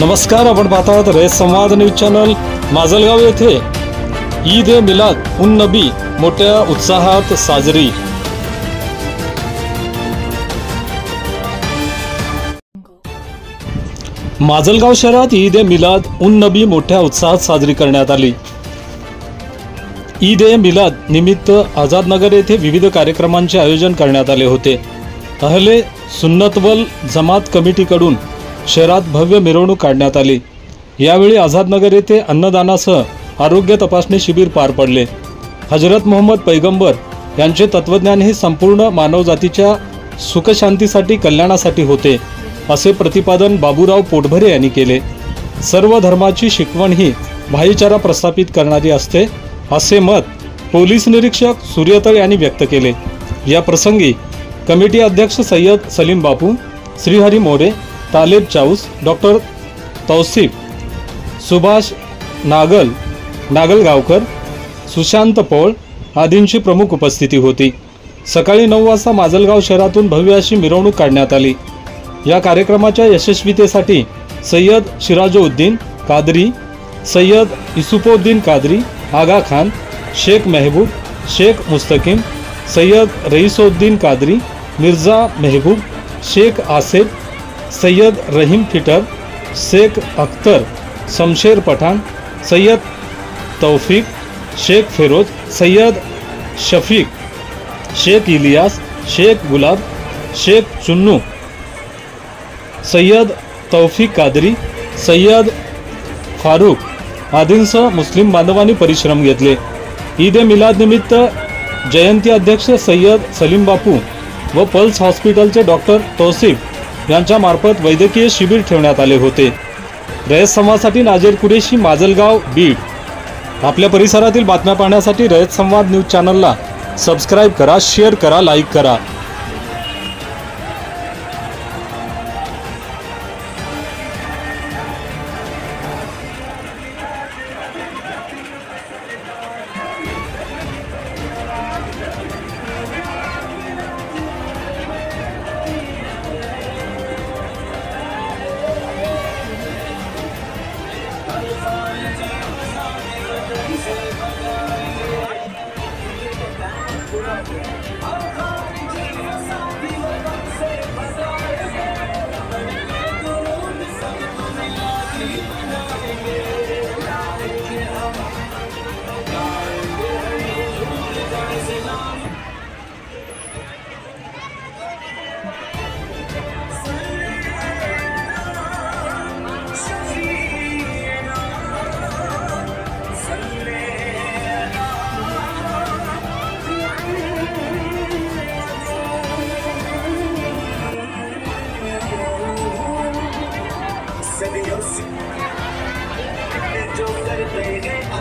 नमस्कार, आपण पाहत आहात रयत संवाद न्यूज चॅनल। माजलगाव येथे ईद ए मिलाद उन नबी मोठ्या उत्साहात साजरी। माजलगाव शहरात ईद ए मिलाद उन नबी मोठ्या उत्साहात साजरी करण्यात आली। ईद ए मिलाद निमित्त आझादनगर येथे विविध कार्यक्रमांचे आयोजन करण्यात आले होते। अहले सुन्नत वल जमात कमिटीकडून शहरात भव्य मिरवणूक काढण्यात आली। यावेळी आझादनगर येथे अन्नदानासह आरोग्य तपासणी शिबिर पार पडले। हजरत मोहम्मद पैगंबर यांचे तत्वज्ञान हे संपूर्ण मानवजातीच्या सुखशांतीसाठी कल्याणासाठी होते, असे प्रतिपादन बाबूराव पोटभरे यांनी केले। सर्व धर्माची शिकवण ही भाईचारा प्रस्थापित करणारी असते, असे मत पोलीस निरीक्षक सूर्यतळ यांनी व्यक्त केले। या प्रसंगी कमिटी अध्यक्ष सय्यद सलीम बापू, श्रीहरी मोरे, तालेब चाऊस, डॉक्टर तौसिफ, सुभाष नागलगावकर, सुशांत पौळ आदींची प्रमुख उपस्थिती होती। सकाळी 9 वाजता माजलगाव शहरातून भव्य अशी मिरवणूक काढण्यात आली। या कार्यक्रमाच्या यशस्वीतेसाठी सय्यद शिराजउद्दीन कादरी, सय्यद युसुफउद्दीन कादरी, आगा खान, शेख महबूब, शेख मुस्तकीम, सय्यद रईसउद्दीन कादरी, मिर्जा महबूब, शेख आसिफ, सय्यद रहीम फिटर, शेख अख्तर, शमशेर पठाण, सय्यद तौफीक, शेख फिरोज, सय्यद शफीक, शेख इलियास, शेख गुलाब, शेख चुन्नू, सय्यद तौफीक कादरी, सय्यद फारूक आदींसह मुस्लिम बांधवांनी परिश्रम घेतले। ईद ए मिलाद निमित्त जयंती अध्यक्ष सय्यद सलीम बापू व पल्स हॉस्पिटलचे डॉक्टर तौसिफ यांच्या मार्फत वैद्यकीय शिबिर ठेवण्यात आले होते। रयत संवादसाठी नाजेर कुरेशी, माजलगाव, बीड। आपल्या परिसरातील बातम्या पाहण्यासाठी रयत संवाद न्यूज चॅनलला सबस्क्राइब करा, शेअर करा, लाईक करा। जो करते हैं